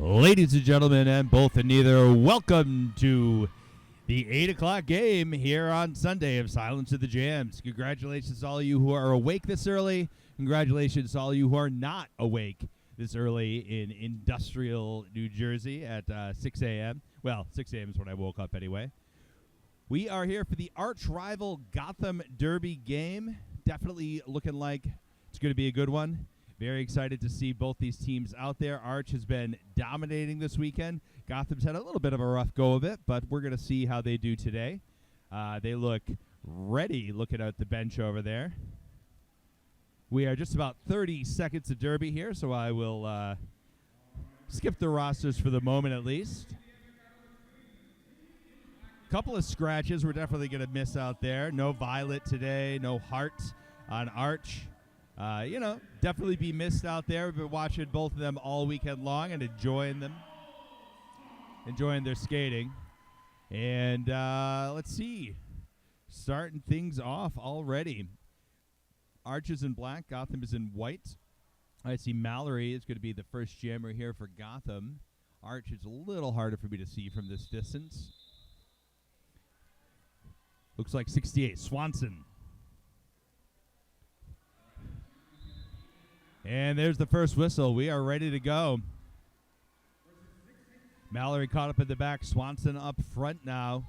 Ladies and gentlemen, and both and neither, welcome to the 8 o'clock game here on Sunday of Silence of the Jams. Congratulations to all of you who are awake this early. Congratulations to all of you who are not awake this early in industrial New Jersey at 6 a.m. Well, 6 a.m. is when I woke up anyway. We are here for the arch-rival Gotham Derby game. Definitely looking like it's going to be a good one. Very excited to see both these teams out there. Arch has been dominating this weekend. Gotham's had a little bit of a rough go of it, but we're going to see how they do today. They look ready looking at the bench over there. We are just about 30 seconds of Derby here, so I will skip the rosters for the moment at least. Couple of scratches we're definitely going to miss out there. No Violet today, no Heart on Arch. Definitely be missed out there. We've been watching both of them all weekend long and enjoying their skating. And let's see, starting things off already. Arch is in black, Gotham is in white. I see Mallory is going to be the first jammer here for Gotham. Arch is a little harder for me to see from this distance. Looks like 68, Swanson. And there's the first whistle. We are ready to go. Mallory caught up in the back. Swanson up front now.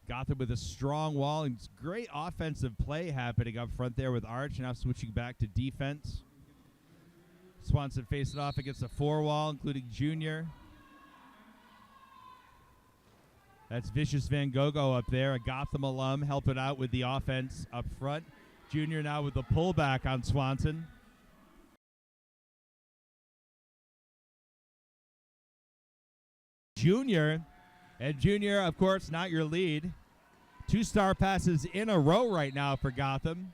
Gotham with a strong wall and great offensive play happening up front there with Arch. Now switching back to defense. Swanson facing off against a four wall, including Junior. That's Vicious Van Gogh up there, a Gotham alum, helping out with the offense up front. Junior now with the pullback on Swanson. Junior, of course, not your lead. 2 star passes in a row right now for Gotham.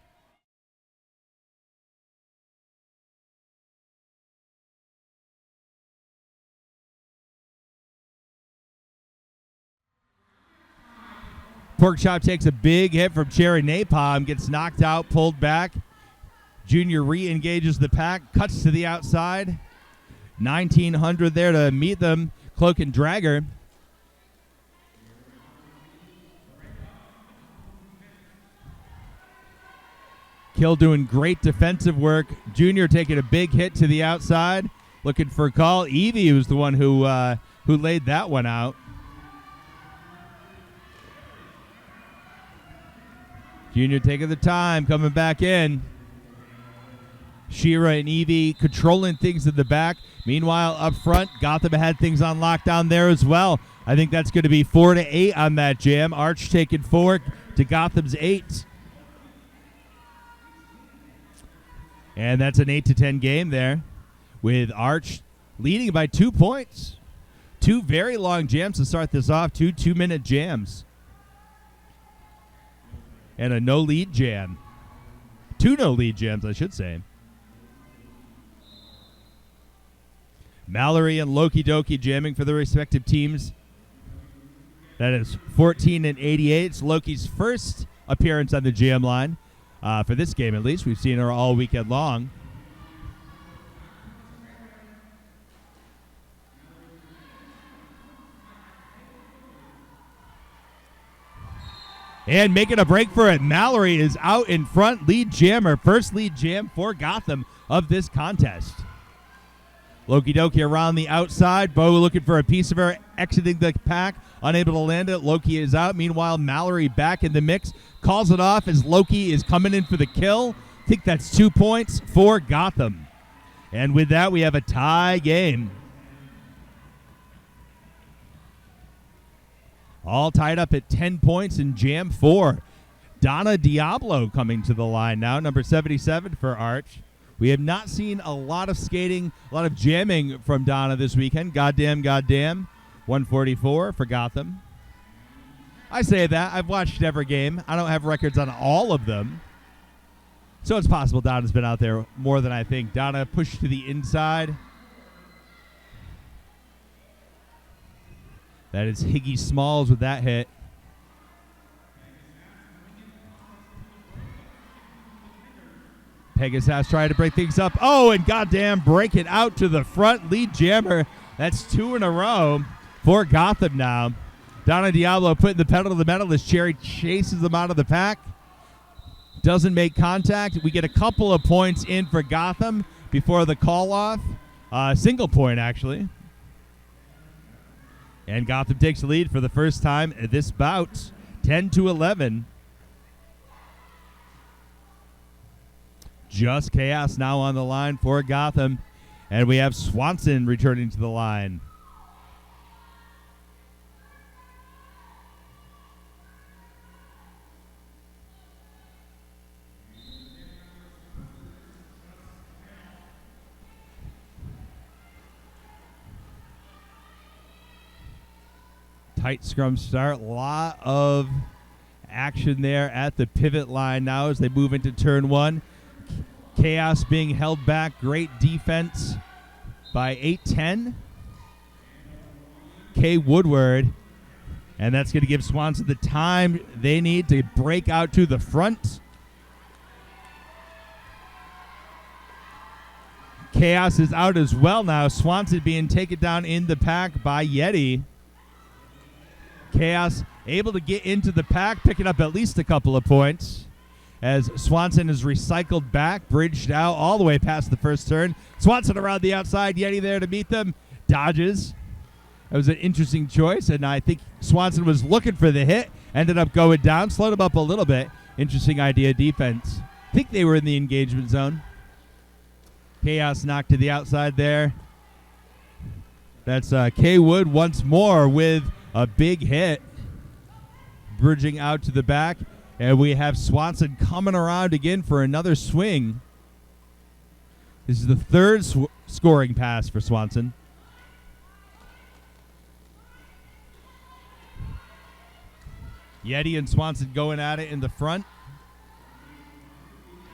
Porkchop takes a big hit from Cherry Napalm, gets knocked out, pulled back. Junior re-engages the pack, cuts to the outside. 1900 there to meet them. Cloak and Dragger. Kill doing great defensive work. Junior taking a big hit to the outside, looking for a call. Evie was the one who laid that one out. Junior taking the time, coming back in. Shira and Evie controlling things in the back. Meanwhile, up front, Gotham had things on lockdown there as well. I think that's going to be 4-8 on that jam. Arch taking 4 to Gotham's 8. And that's an 8-10 game there with Arch leading by 2 points. 2 very long jams to start this off, 2 2-minute jams. And a no-lead jam. 2 no-lead jams, I should say. Mallory and Loki Doki jamming for the respective teams. That is 14 and 88. It's Loki's first appearance on the jam line. For this game, at least. We've seen her all weekend long. And making a break for it, Mallory is out in front, lead jammer, first lead jam for Gotham of this contest. Loki Doki around the outside. Bo looking for a piece of her, exiting the pack, unable to land it. Loki is out. Meanwhile, Mallory back in the mix, calls it off as Loki is coming in for the kill. I think that's 2 points for Gotham. And with that, we have a tie game. All tied up at 10 points in Jam 4. Donna Diablo coming to the line now, number 77 for Arch. We have not seen a lot of skating, a lot of jamming from Donna this weekend. Goddamn. 144 for Gotham. I say that. I've watched every game. I don't have records on all of them. So it's possible Donna's been out there more than I think. Donna pushed to the inside. That is Higgy Smalls with that hit. Pegasus trying to break things up. Oh, and goddamn, break it out to the front. Lead jammer. That's 2 in a row for Gotham now. Donna Diablo putting the pedal to the metal as Cherry chases them out of the pack. Doesn't make contact. We get a couple of points in for Gotham before the call-off. Single point, actually. And Gotham takes the lead for the first time at this bout, 10-11. Just Chaos now on the line for Gotham. And we have Swanson returning to the line. Tight scrum start. A lot of action there at the pivot line now as they move into turn 1. Chaos being held back. Great defense by 8-10. Kay Woodward. And that's going to give Swanson the time they need to break out to the front. Chaos is out as well now. Swanson being taken down in the pack by Yeti. Chaos able to get into the pack, picking up at least a couple of points as Swanson is recycled back, bridged out all the way past the first turn. Swanson around the outside, Yeti there to meet them, dodges. That was an interesting choice, and I think Swanson was looking for the hit, ended up going down, slowed him up a little bit. Interesting idea defense. I think they were in the engagement zone. Chaos knocked to the outside there. That's K. Wood once more with a big hit, bridging out to the back, and we have Swanson coming around again for another swing. This is the third scoring pass for Swanson. Yeti and Swanson going at it in the front.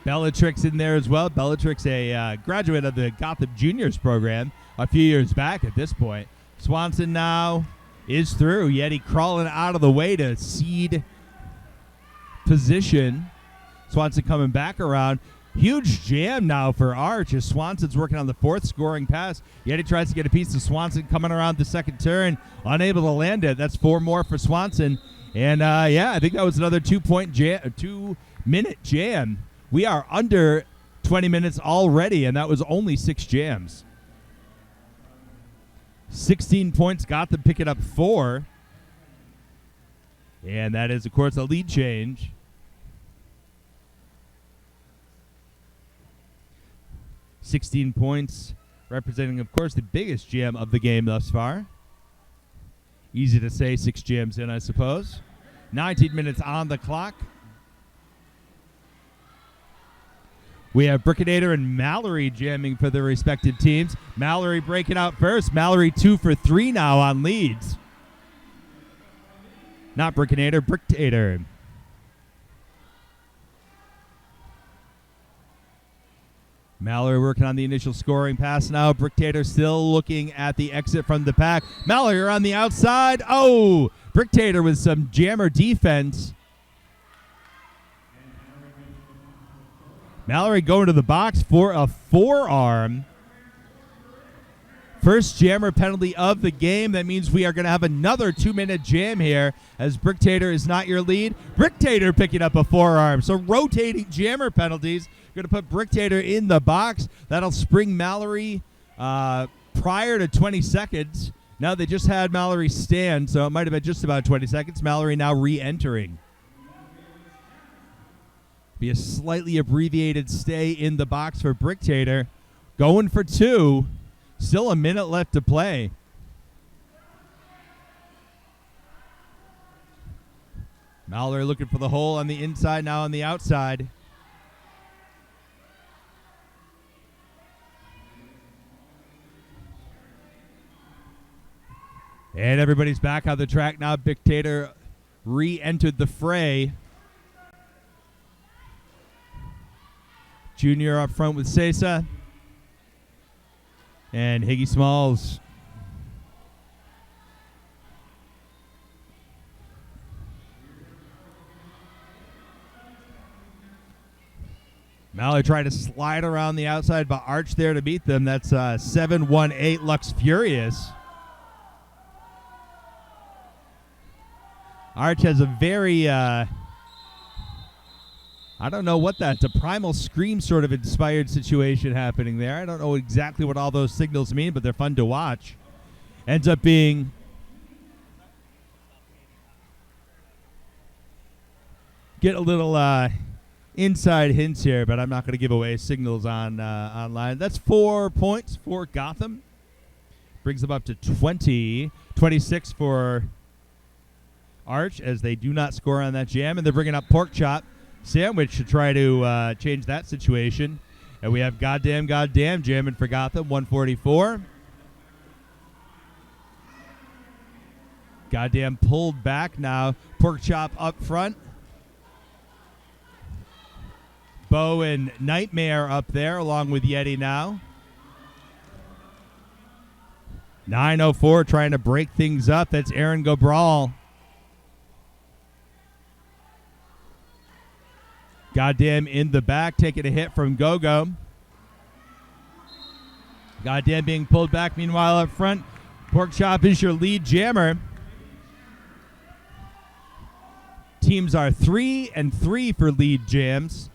Bellatrix in there as well. Bellatrix, a graduate of the Gotham Juniors program a few years back at this point. Swanson now is through. Yeti crawling out of the way to cede position. Swanson coming back around. Huge jam now for Arch as Swanson's working on the fourth scoring pass. Yeti tries to get a piece of Swanson coming around the second turn. Unable to land it. That's 4 more for Swanson. And, I think that was another 2-minute jam. We are under 20 minutes already, and that was only 6 jams. 16 points, Gotham picking up 4. And that is, of course, a lead change. $16 points, representing, of course, the biggest jam of the game thus far. Easy to say, 6 jams in, I suppose. 19 minutes on the clock. We have Brickinator and Mallory jamming for their respective teams. Mallory breaking out first. Mallory 2 for 3 now on leads. Not Brickinator, Bricktator. Mallory working on the initial scoring pass now. Bricktator still looking at the exit from the pack. Mallory on the outside. Oh, Bricktator with some jammer defense. Mallory going to the box for a forearm. First jammer penalty of the game. That means we are going to have another 2-minute jam here as Bricktator is not your lead. Bricktator picking up a forearm. So rotating jammer penalties. Going to put Bricktator in the box. That'll spring Mallory prior to 20 seconds. Now they just had Mallory stand, so it might have been just about 20 seconds. Mallory now re-entering. Be a slightly abbreviated stay in the box for Bricktator. Going for 2. Still a minute left to play. Mallory looking for the hole on the inside, now on the outside. And everybody's back on the track now. Bricktator re-entered the fray. Junior up front with Sesa. And Higgy Smalls. Now they try to slide around the outside, but Arch there to beat them. That's 7-1-8 Lux Furious. Arch has a very, I don't know what that's, a Primal Scream sort of inspired situation happening there. I don't know exactly what all those signals mean, but they're fun to watch. Ends up being get a little inside hints here, but I'm not going to give away signals on online. That's 4 points for Gotham. Brings them up to 20. 26 for Arch as they do not score on that jam, and they're bringing up Pork Chop Sandwich to try to change that situation. And we have Goddamn jamming for Gotham, 144. Goddamn pulled back now. Pork Chop up front. Bo and Nightmare up there along with Yeti now. 9:04 trying to break things up. That's Aaron Gobral. Goddamn in the back, taking a hit from Go-Go. Goddamn being pulled back. Meanwhile, up front, Pork Chop is your lead jammer. Teams are 3 and 3 for lead jams.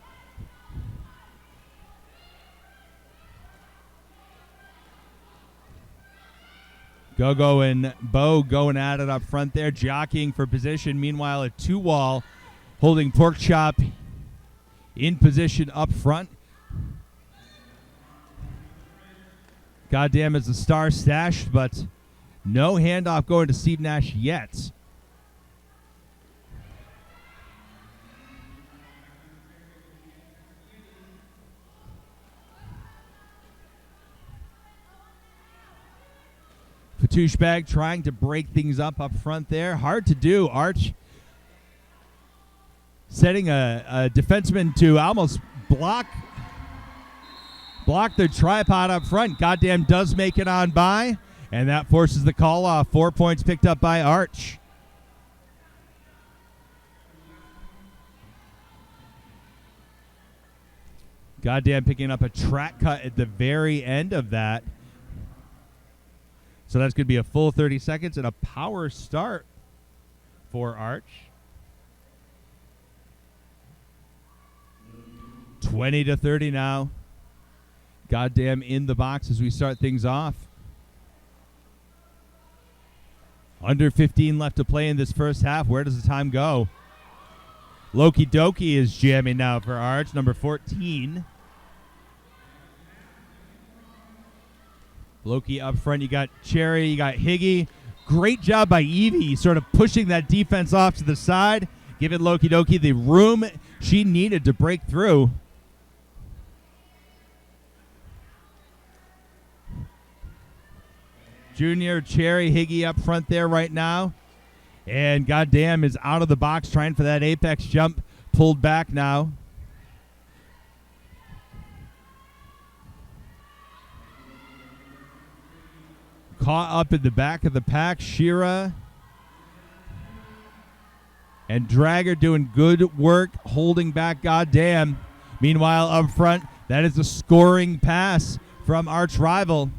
Go-Go and Bo going at it up front there, jockeying for position. Meanwhile, a 2-wall holding Pork Chop in position up front. Goddamn is the star stashed, but no handoff going to Steve Nash yet. Fatouche Bag trying to break things up front there. Hard to do. Arch setting a defenseman to almost block their tripod up front. Goddamn does make it on by, and that forces the call off. 4 points picked up by Arch. Goddamn picking up a track cut at the very end of that. So that's going to be a full 30 seconds and a power start for Arch. 20-30 now. Goddamn in the box as we start things off. Under 15 left to play in this first half. Where does the time go? Loki Doki is jamming now for Arch, number 14. Loki up front. You got Cherry. You got Higgy. Great job by Evie sort of pushing that defense off to the side, giving Loki Doki the room she needed to break through. Junior, Cherry, Higgy up front there right now. And Goddamn is out of the box trying for that apex jump. Pulled back now. Caught up in the back of the pack. Shira and Dragger doing good work holding back Goddamn. Meanwhile, up front, that is a scoring pass from Arch rival.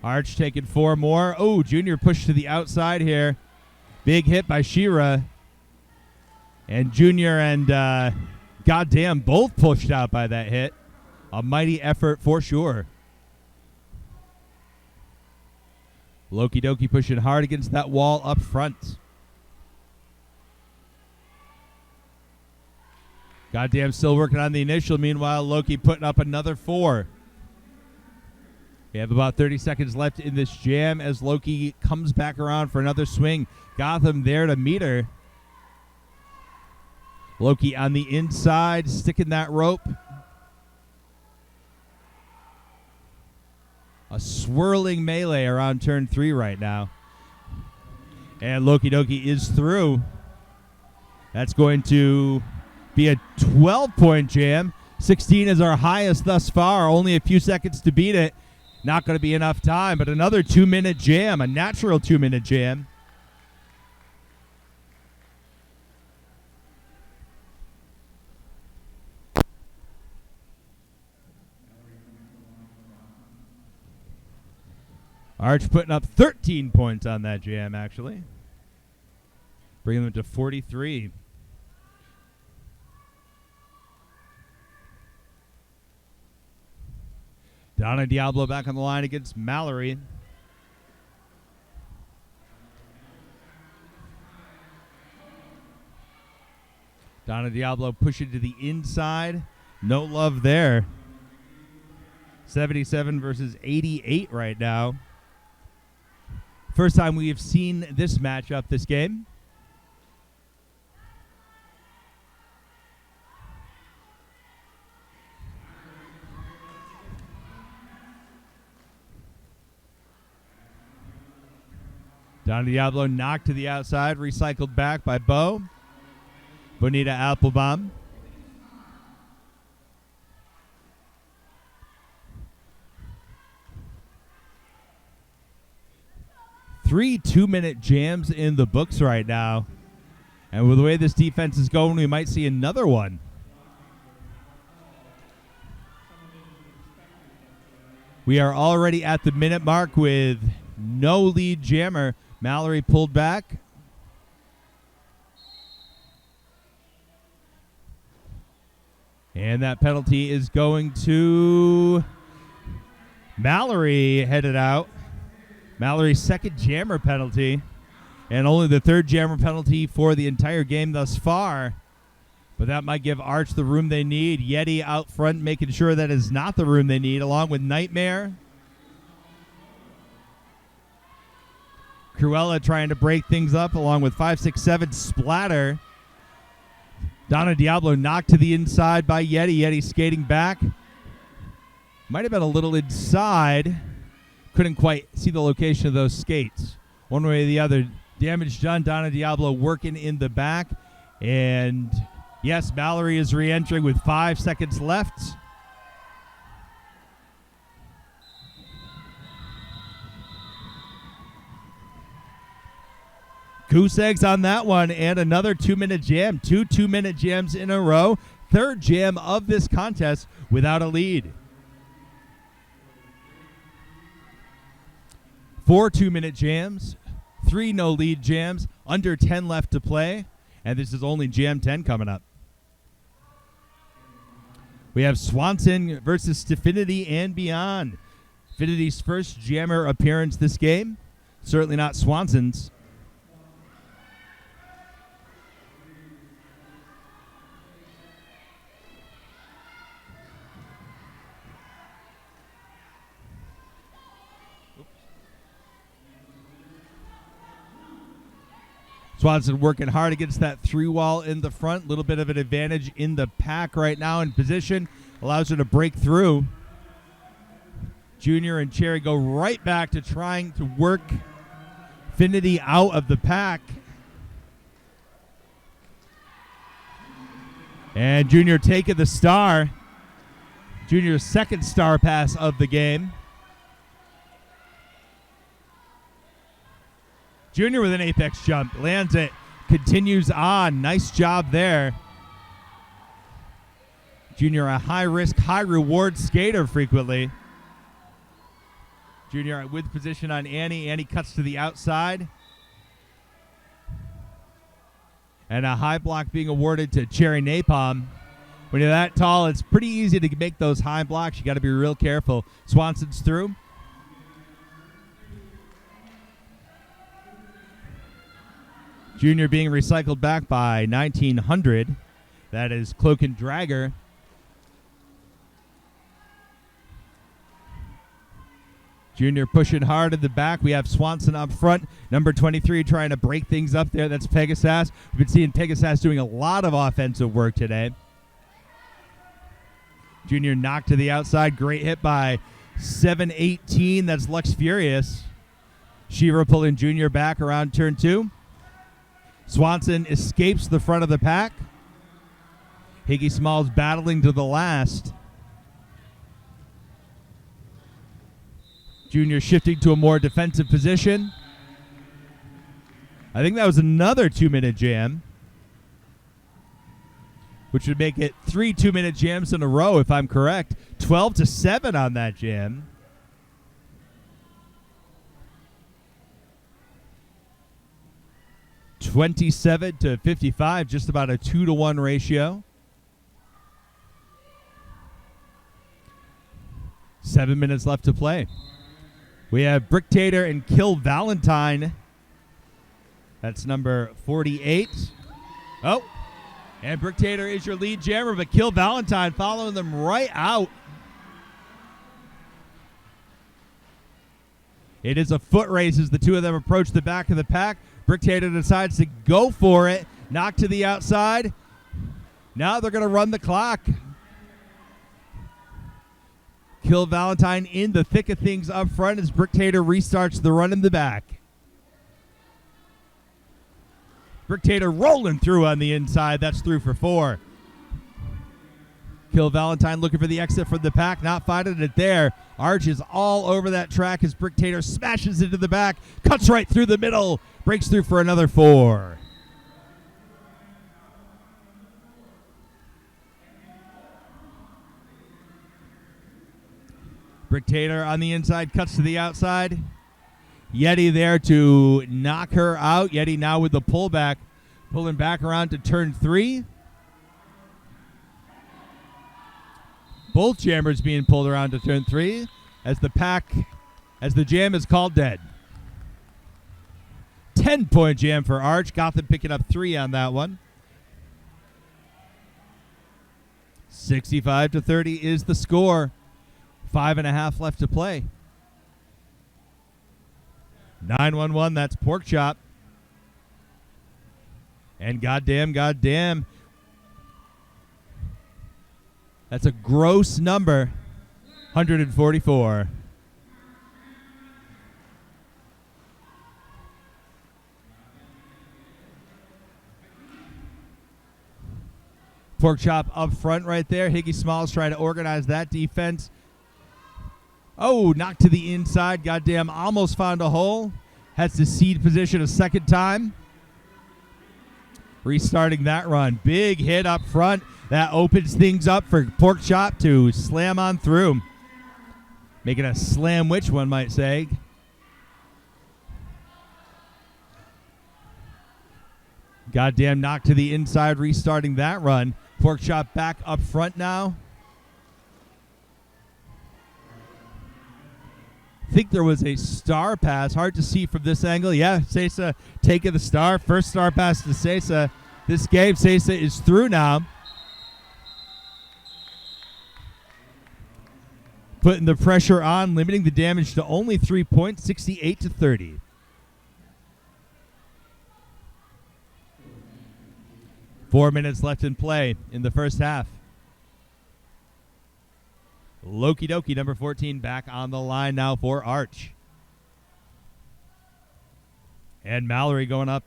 Arch taking 4 more. Oh, Junior pushed to the outside here. Big hit by Shira. And Junior and Goddamn both pushed out by that hit. A mighty effort for sure. Loki Doki pushing hard against that wall up front. Goddamn still working on the initial. Meanwhile, Loki putting up another 4. We have about 30 seconds left in this jam as Loki comes back around for another swing. Gotham there to meet her. Loki on the inside, sticking that rope. A swirling melee around turn 3 right now. And Loki Doki is through. That's going to be a 12-point jam. 16 is our highest thus far. Only a few seconds to beat it. Not going to be enough time, but another 2-minute jam, a natural 2-minute jam. Arch putting up 13 points on that jam, actually. Bringing them to 43. Donna Diablo back on the line against Mallory. Donna Diablo pushing to the inside. No love there. 77 versus 88 right now. First time we have seen this matchup this game. Donna Diablo knocked to the outside, recycled back by Bo. Bonita Applebaum. Three 2-minute jams in the books right now. And with the way this defense is going, we might see another one. We are already at the minute mark with no lead jammer. Mallory pulled back. And that penalty is going to Mallory, headed out. Mallory's second jammer penalty, and only the third jammer penalty for the entire game thus far. But that might give Arch the room they need. Yeti out front making sure that is not the room they need, along with Nightmare. Cruella trying to break things up, along with 5-6-7 Splatter. Donna Diablo knocked to the inside by Yeti. Yeti skating back. Might have been a little inside. Couldn't quite see the location of those skates. One way or the other. Damage done. Donna Diablo working in the back. And yes, Mallory is re-entering with 5 seconds left. Goose eggs on that one, and another 2-minute jam. 2 2-minute jams in a row. Third jam of this contest without a lead. 4 2-minute jams, 3 no-lead jams, under 10 left to play, and this is only jam 10 coming up. We have Swanson versus Staffinity and Beyond. Affinity's first jammer appearance this game. Certainly not Swanson's. Swanson working hard against that 3-wall in the front. A little bit of an advantage in the pack right now in position. Allows her to break through. Junior and Cherry go right back to trying to work Affinity out of the pack. And Junior taking the star. Junior's second star pass of the game. Junior with an apex jump. Lands it. Continues on. Nice job there. Junior a high-risk, high-reward skater frequently. Junior with position on Annie. Annie cuts to the outside. And a high block being awarded to Cherry Napalm. When you're that tall, it's pretty easy to make those high blocks. You got to be real careful. Swanson's through. Junior being recycled back by 1900. That is Cloak and Dragger. Junior pushing hard in the back. We have Swanson up front. Number 23 trying to break things up there. That's Pegasus. We've been seeing Pegasus doing a lot of offensive work today. Junior knocked to the outside. Great hit by 7-18. That's Lux Furious. Shira pulling Junior back around turn 2. Swanson escapes the front of the pack. Higgy Smalls battling to the last. Junior shifting to a more defensive position. I think that was another 2-minute jam, which would make it 3 2-minute jams in a row if I'm correct. 12-7 on that jam. 27-55, just about a 2-to-1 ratio. 7 minutes left to play. We have Bricktator and Kill Valentine. That's number 48. Oh, and Bricktator is your lead jammer, but Kill Valentine following them right out. It is a foot race as the two of them approach the back of the pack. Bricktator decides to go for it. Knock to the outside. Now they're going to run the clock. Kill Valentine in the thick of things up front as Bricktator restarts the run in the back. Bricktator rolling through on the inside. That's through for 4. Kill Valentine looking for the exit from the pack, not finding it there. Arch is all over that track as Bricktator smashes into the back, cuts right through the middle, breaks through for another 4. Bricktator on the inside, cuts to the outside. Yeti there to knock her out. Yeti now with the pullback, pulling back around to turn 3. Both jammers being pulled around to turn 3 as the jam is called dead. 10-point jam for Arch. Gotham picking up 3 on that one. 65-30 is the score. 5.5 left to play. 911, that's Pork Chop. And goddamn. That's a gross number, 144. Pork Chop up front right there. Higgy Smalls trying to organize that defense. Oh, knocked to the inside. Goddamn, almost found a hole. Has to cede position a second time. Restarting that run. Big hit up front. That opens things up for Pork Chop to slam on through. Making a slam-witch, one might say. Goddamn knock to the inside, restarting that run. Pork Chop back up front now. I think there was a star pass. Hard to see from this angle. Yeah, Sesa taking the star. First star pass to Sesa. This game, Sesa is through now. Putting the pressure on, limiting the damage to only 3 points, 68-30. Four minutes left in play in the first half. Loki Doki, number 14, back on the line now for Arch. And Mallory going up.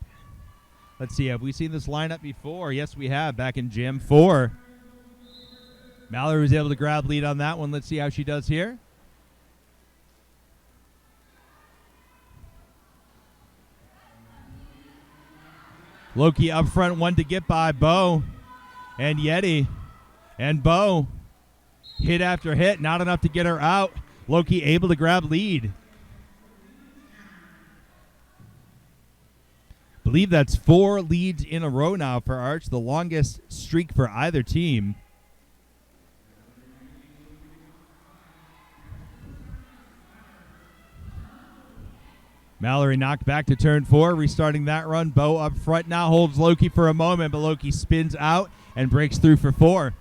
Let's see, have we seen this lineup before? Yes, we have, back in Jam 4. Mallory was able to grab lead on that one. Let's see how she does here. Loki up front, one to get by Bo and Yeti. And Bo, hit after hit, not enough to get her out. Loki able to grab lead. Believe that's 4 leads in a row now for Arch, the longest streak for either team. Mallory knocked back to turn 4, restarting that run. Bo up front now holds Loki for a moment, but Loki spins out and breaks through for 4.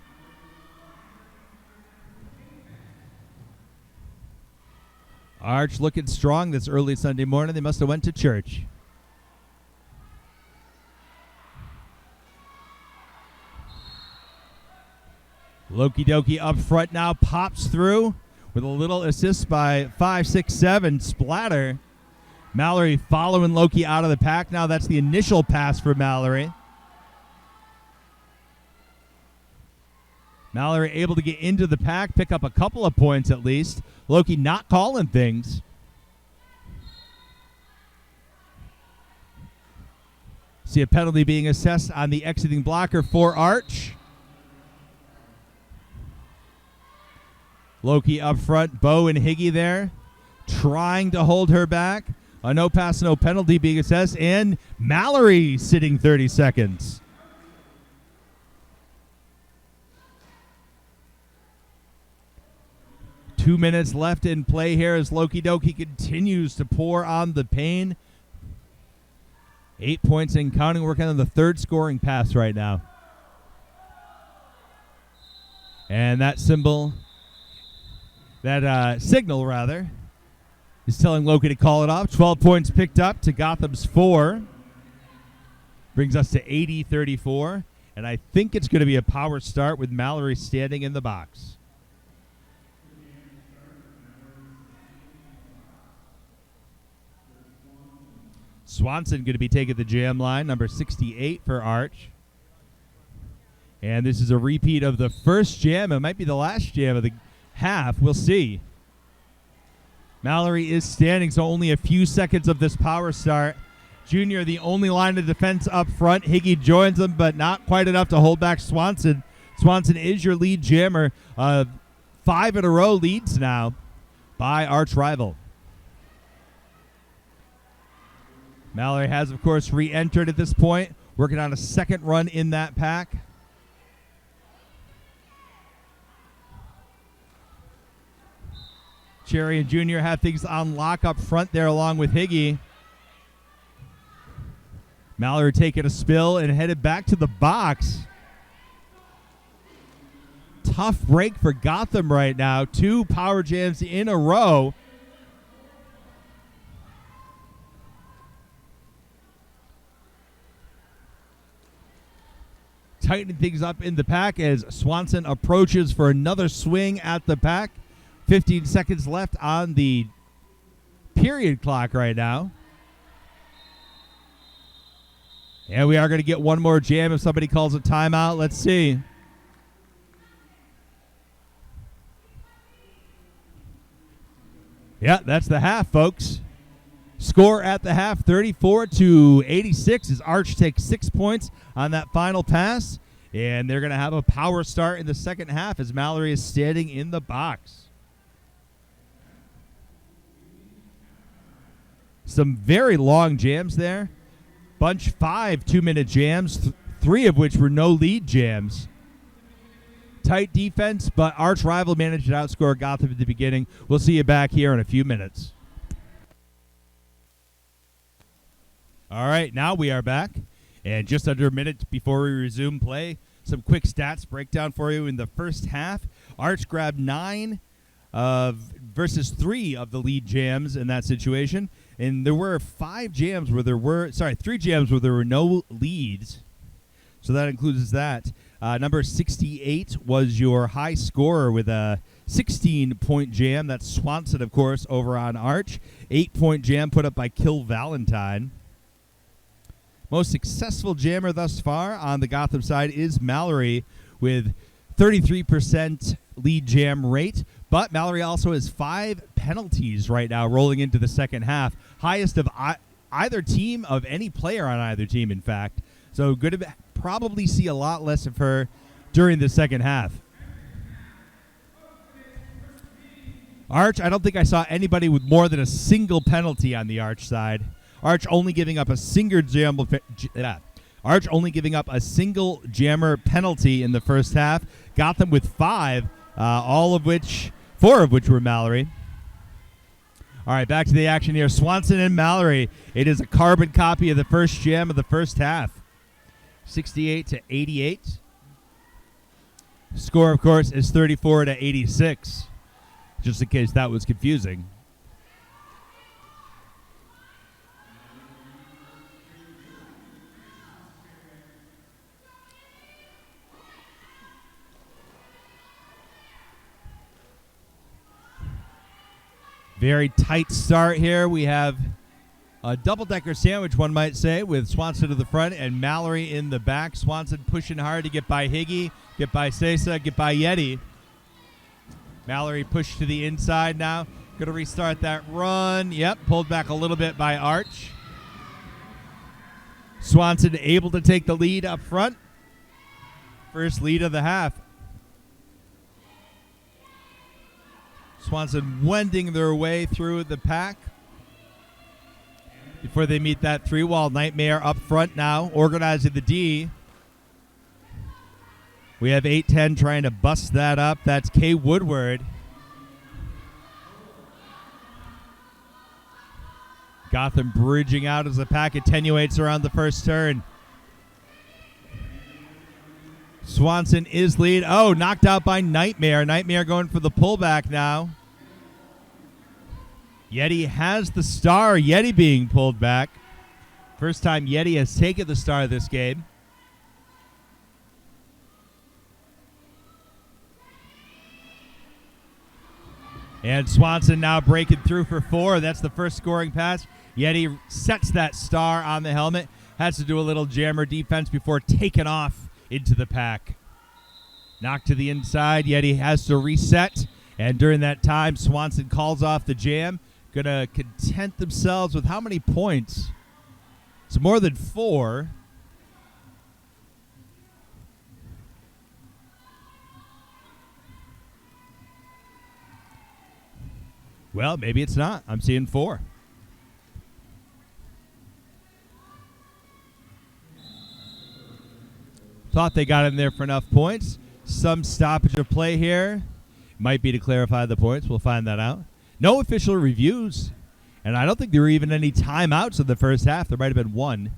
Arch looking strong this early Sunday morning. They must have went to church. Loki Doki up front now, pops through with a little assist by 5, 6, 7 Splatter. Mallory following Loki out of the pack now. That's the initial pass for Mallory. Mallory able to get into the pack, pick up a couple of points at least. Loki not calling things. See a penalty being assessed on the exiting blocker for Arch. Loki up front, Bo and Higgy there, trying to hold her back. A no pass, no penalty being assessed, and Mallory sitting 30 seconds. Two minutes left in play here as Loki Doki continues to pour on the pain. 8 points and counting, working on the third scoring pass right now. And that signal, is telling Loki to call it off. 12 points picked up to Gotham's 4. Brings us to 80-34. And I think it's going to be a power start with Mallory standing in the box. Swanson going to be taking the jam line, number 68 for Arch. And this is a repeat of the first jam. It might be the last jam of the half. We'll see. Mallory is standing, so only a few seconds of this power start. Junior, the only line of defense up front. Higgy joins them, but not quite enough to hold back Swanson. Swanson is your lead jammer. 5 in a row leads now by arch rival. Mallory has, of course, re-entered at this point, working on a second run in that pack. Cherry and Junior have things on lock up front there along with Higgy. Mallory taking a spill and headed back to the box. Tough break for Gotham right now. 2 power jams in a row. Tightening things up in the pack as Swanson approaches for another swing at the pack. 15 seconds left on the period clock right now. And we are going to get one more jam if somebody calls a timeout. Let's see. Yeah, that's the half, folks. Score at the half, 34-86, as Arch takes 6 points on that final pass. And they're going to have a power start in the second half as Mallory is standing in the box. Some very long jams there. Bunch 5 2-minute jams, 3 of which were no lead jams. Tight defense, but arch rival managed to outscore Gotham at the beginning. We'll see you back here in a few minutes. All right, now we are back. And just under a minute before we resume play, some quick stats breakdown for you in the first half. Arch grabbed 9 versus 3 of the lead jams in that situation. And there were 3 jams where there were no leads. So that includes that. Number 68 was your high scorer with a 16-point jam. That's Swanson, of course, over on Arch. 8-point jam put up by Kill Valentine. Most successful jammer thus far on the Gotham side is Mallory with 33% lead jam rate. But Mallory also has 5 penalties right now rolling into the second half. Highest of either team, of any player on either team, in fact. So good to probably see a lot less of her during the second half. Arch, I don't think I saw anybody with more than a single penalty on the Arch side. Arch only giving up a single jammer penalty in the first half. Gotham with 5, 4 of which were Mallory. All right, back to the action here. Swanson and Mallory. It is a carbon copy of the first jam of the first half. 68-88. Score, of course, is 34-86. Just in case that was confusing. Very tight start here. We have a double-decker sandwich, one might say, with Swanson to the front and Mallory in the back. Swanson pushing hard to get by Higgy, get by Sesa, get by Yeti. Mallory pushed to the inside now. Going to restart that run. Yep, pulled back a little bit by Arch. Swanson able to take the lead up front. First lead of the half. Swanson wending their way through the pack. before they meet that three-wall. Nightmare up front now, organizing the D. We have 8-10 trying to bust that up. That's Kay Woodward. Gotham bridging out as the pack attenuates around the first turn. Swanson is lead. Oh, knocked out by Nightmare. Nightmare going for the pullback now. Yeti has the star. Yeti being pulled back. First time Yeti has taken the star this game. And Swanson now breaking through for 4. That's the first scoring pass. Yeti sets that star on the helmet. Has to do a little jammer defense before taking off into the pack. Knocked to the inside. Yeti has to reset. And during that time, Swanson calls off the jam. Going to content themselves with how many points? It's more than 4. Well, maybe it's not. I'm seeing 4. Thought they got in there for enough points. Some stoppage of play here. Might be to clarify the points. We'll find that out. No official reviews. And I don't think there were even any timeouts in the first half. There might have been one.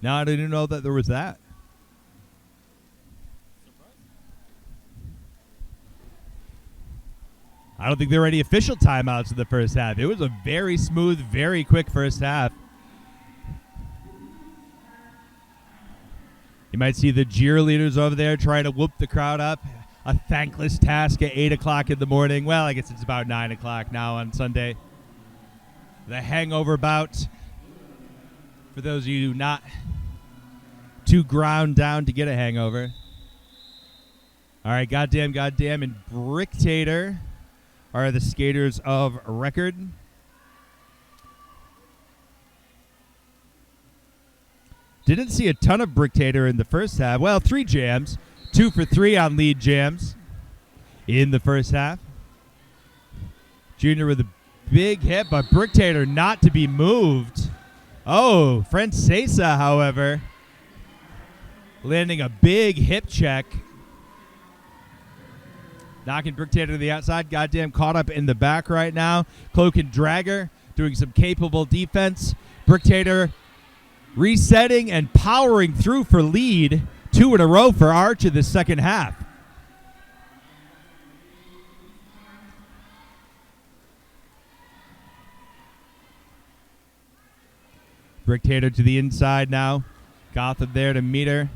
Now I didn't know that there was that. I don't think there were any official timeouts in the first half. It was a very smooth, very quick first half. You might see the cheerleaders over there trying to whoop the crowd up. A thankless task at 8 o'clock in the morning. Well, I guess it's about 9 o'clock now on Sunday. The hangover bout. For those of you not too ground down to get a hangover. All right, goddamn, and Bricktator are the skaters of record. Didn't see a ton of Bricktator in the first half. Well, 3 jams. 2 for 3 on lead jams in the first half. Junior with a big hit, but Bricktator not to be moved. Oh, Francesa, however, landing a big hip check. Knocking Bricktator to the outside. Goddamn caught up in the back right now. Cloak and Dragger doing some capable defense. Bricktator resetting and powering through for lead. 2 in a row for Arch in the second half. Bricktator to the inside now. Gotham there to meet her.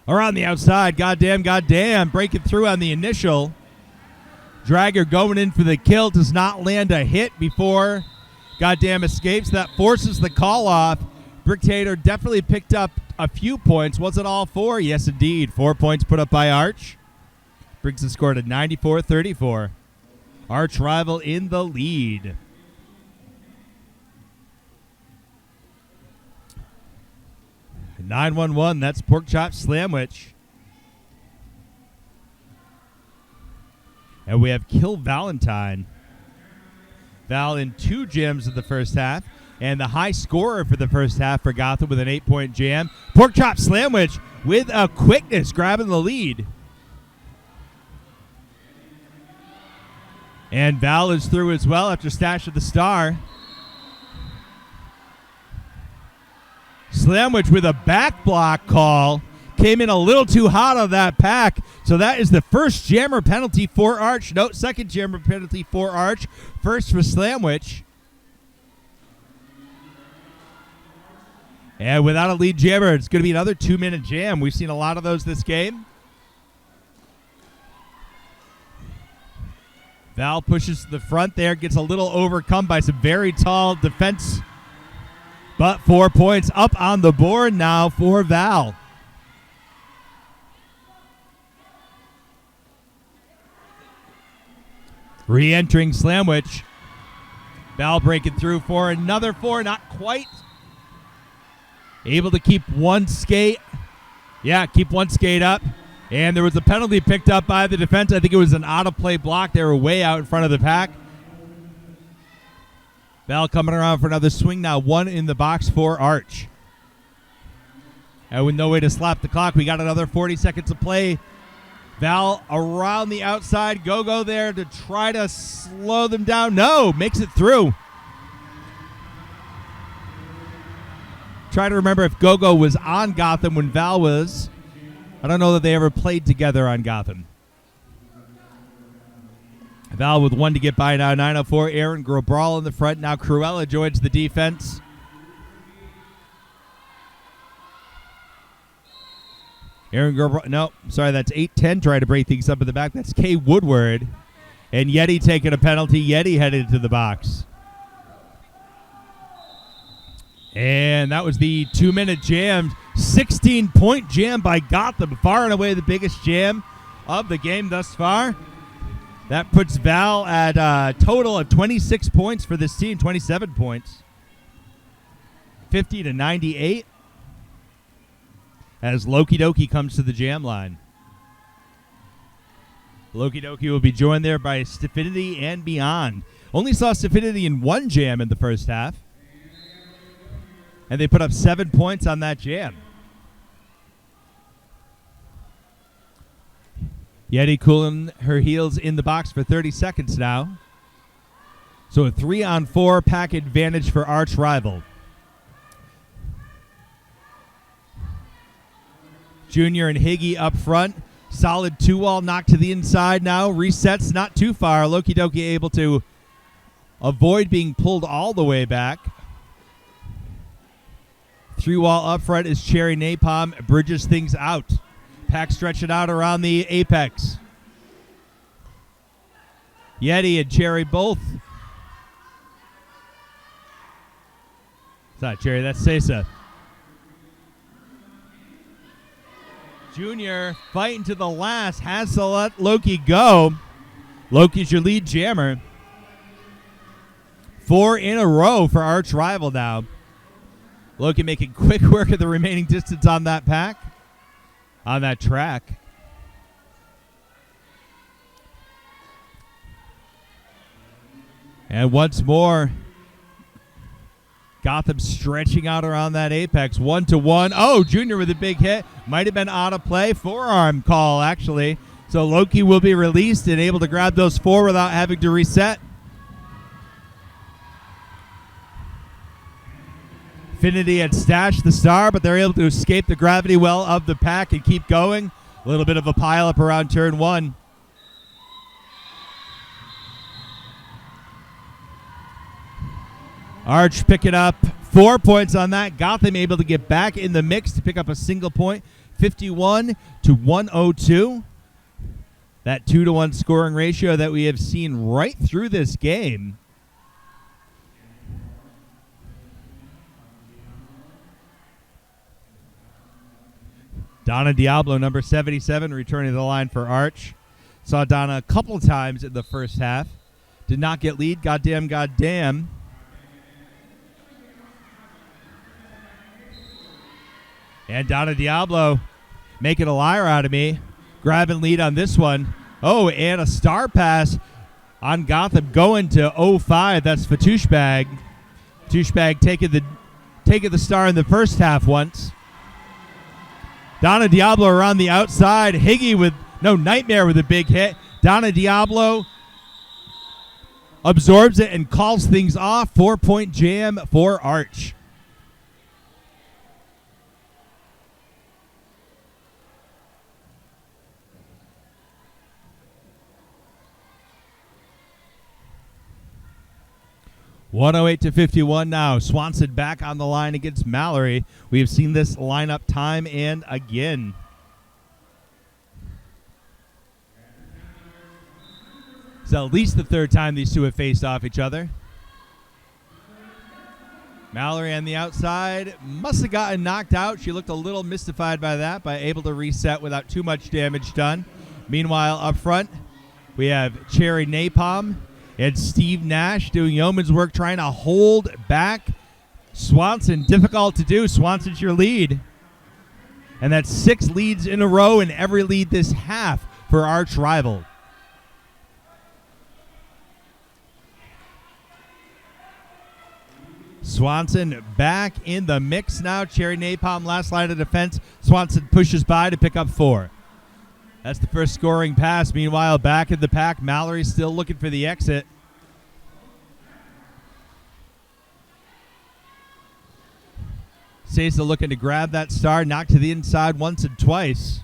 Around the outside, goddamn, breaking through on the initial. Dragger going in for the kill, does not land a hit before goddamn escapes. That forces the call off. Bricktator definitely picked up a few points. Was it all 4? Yes, indeed. 4 points put up by Arch. Brings the score to 94-34. Arch rival in the lead. (9-1-1). That's Pork Chop Slamwich. And we have Kill Valentine. Val in 2 jams in the first half. And the high scorer for the first half for Gotham with an 8-point jam. Pork Chop Slamwich with a quickness grabbing the lead. And Val is through as well after stash of the star. Slamwich with a back block call. Came in a little too hot on that pack. So that is the first jammer penalty for Arch. No, second jammer penalty for Arch. First for Slamwich. And without a lead jammer, it's going to be another 2-minute jam. We've seen a lot of those this game. Val pushes to the front there. Gets a little overcome by some very tall defense. But 4 points up on the board now for Val. Re-entering Slamwich. Val breaking through for another 4, not quite. Able to keep one skate. Yeah, keep one skate up. And there was a penalty picked up by the defense. I think it was an out-of-play block. They were way out in front of the pack. Val coming around for another swing now. 1 in the box for Arch. And with no way to slap the clock, we got another 40 seconds to play. Val around the outside. Go there to try to slow them down. No, makes it through. Try to remember if Go-Go was on Gotham when Val was. I don't know that they ever played together on Gotham. Val with 1 to get by now. 9:04. Aaron Grobral in the front. Now Cruella joins the defense. Aaron Grobral. No, sorry, that's 8-10 trying to break things up in the back. That's Kay Woodward. And Yeti taking a penalty. Yeti headed to the box. And that was the 2-minute jam. 16-point jam by Gotham. Far and away the biggest jam of the game thus far. That puts Val at a total of 26 points for this team. 27 points. 50-98. As Loki Doki comes to the jam line. Loki Doki will be joined there by Staffinity and Beyond. Only saw Staffinity in 1 jam in the first half. And they put up 7 points on that jam. Yeti cooling her heels in the box for 30 seconds now. So a 3-on-4 pack advantage for arch rival. Junior and Higgy up front. Solid 2-wall knock to the inside now. Resets not too far. Loki Doki able to avoid being pulled all the way back. 3-wall up front is Cherry Napalm. Bridges things out. Pack stretching out around the apex. Yeti and Cherry both. It's not Cherry, that's Sesa. Junior fighting to the last. Has to let Loki go. Loki's your lead jammer. 4 in a row for arch rival now. Loki making quick work of the remaining distance on that pack. On that track. And once more, Gotham stretching out around that apex. 1-1. Oh, Junior with a big hit. Might have been out of play. Forearm call, actually. So Loki will be released and able to grab those 4 without having to reset. Infinity had stashed the star, but they're able to escape the gravity well of the pack and keep going. A little bit of a pile-up around turn 1. Arch picking up 4 points on that. Gotham able to get back in the mix to pick up a single point. 51-102. That 2-1 scoring ratio that we have seen right through this game. Donna Diablo, number 77, returning to the line for Arch. Saw Donna a couple times in the first half. Did not get lead. Goddamn. And Donna Diablo making a liar out of me. Grabbing lead on this one. Oh, and a star pass on Gotham going to 05. That's Fatushbag. Fatushbag taking the star in the first half once. Donna Diablo around the outside. Higgy with Nightmare with a big hit. Donna Diablo absorbs it and calls things off. 4-point jam for Arch. (108-51) now. Swanson back on the line against Mallory. We have seen this lineup time and again. It's at least the third time these two have faced off each other. Mallory on the outside must have gotten knocked out. She looked a little mystified by that, but able to reset without too much damage done. Meanwhile, up front, we have Cherry Napalm And Steve Nash doing yeoman's work trying to hold back Swanson. Difficult to do. Swanson's your lead. And that's 6 leads in a row, and every lead this half for arch rival. Swanson back in the mix now. Cherry Napalm, last line of defense. Swanson pushes by to pick up 4. That's the first scoring pass. Meanwhile, back in the pack, Mallory still looking for the exit. Sesa looking to grab that star, knocked to the inside once and twice.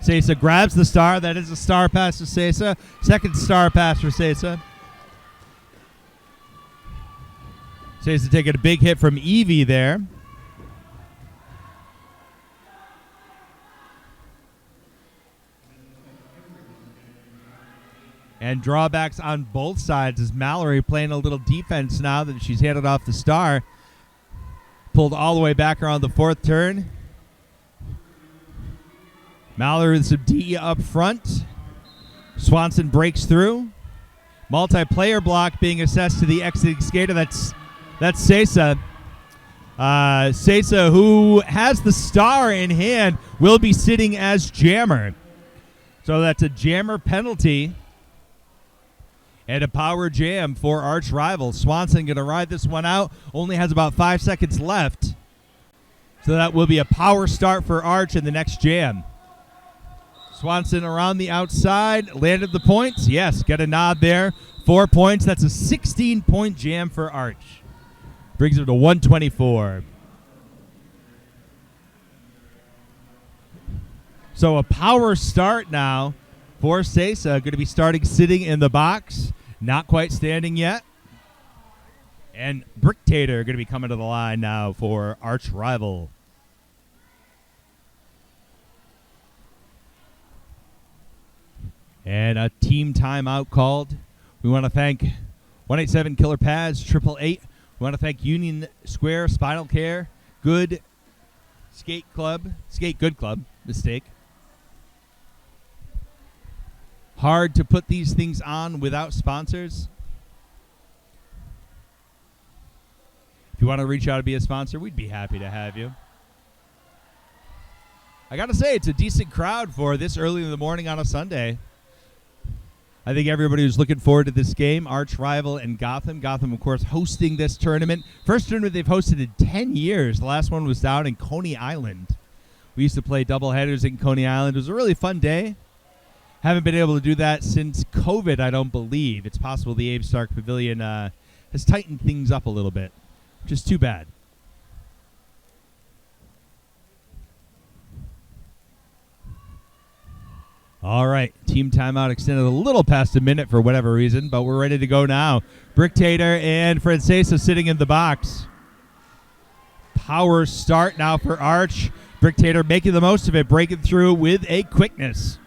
Sesa grabs the star. That is a star pass to Sesa. Second star pass for Sesa. Sesa taking a big hit from Evie there. And drawbacks on both sides as Mallory playing a little defense now that she's handed off the star. Pulled all the way back around the 4th turn. Mallory with some D up front. Swanson breaks through. Multiplayer block being assessed to the exiting skater. That's Sesa. Sesa, who has the star in hand, will be sitting as jammer. So that's a jammer penalty. And a power jam for arch rival. Swanson going to ride this one out. Only has about 5 seconds left. So that will be a power start for Arch in the next jam. Swanson around the outside. Landed the points. Yes, got a nod there. 4 points. That's a 16-point jam for Arch. Brings him to 124. So a power start now for Sesa. Going to be starting sitting in the box. Not quite standing yet. And Bricktator going to be coming to the line now for arch rival. And a team timeout called. We want to thank 187 Killer Pads, 888. We want to thank Union Square Spinal Care, Good Skate Good Club, mistake. Hard to put these things on without sponsors. If you want to reach out to be a sponsor, we'd be happy to have you. I got to say, it's a decent crowd for this early in the morning on a Sunday. I think everybody was looking forward to this game, arch rival and Gotham. Gotham, of course, hosting this tournament. First tournament they've hosted in 10 years. The last one was down in Coney Island. We used to play doubleheaders in Coney Island. It was a really fun day. Haven't been able to do that since COVID, I don't believe. It's possible the Abe Stark Pavilion has tightened things up a little bit, which is too bad. All right, team timeout extended a little past a minute for whatever reason, but we're ready to go now. Bricktator and Francesa sitting in the box. Power start now for Arch. Bricktator making the most of it, breaking through with a quickness.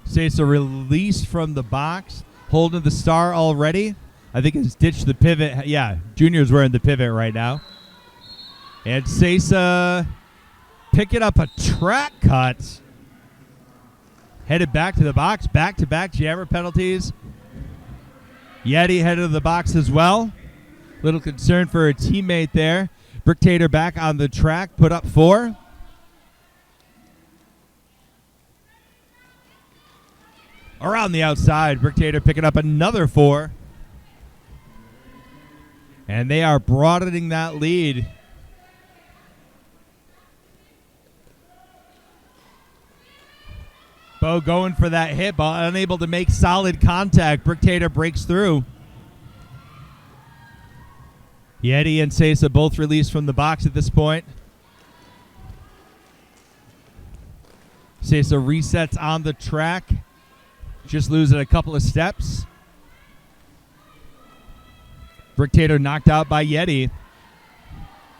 Sesa released from the box, holding the star already. I think has ditched the pivot. Yeah, Junior's wearing the pivot right now. And Sesa picking up a track cut. Headed back to the box. Back-to-back jammer penalties. Yeti headed to the box as well. Little concern for a teammate there. Bricktator back on the track. Put up 4. Around the outside, Bricktator picking up another 4. And they are broadening that lead. Bo going for that hit, but unable to make solid contact. Bricktator breaks through. Yeti and Sesa both released from the box at this point. Sesa resets on the track. Just losing a couple of steps. Bricktator knocked out by Yeti.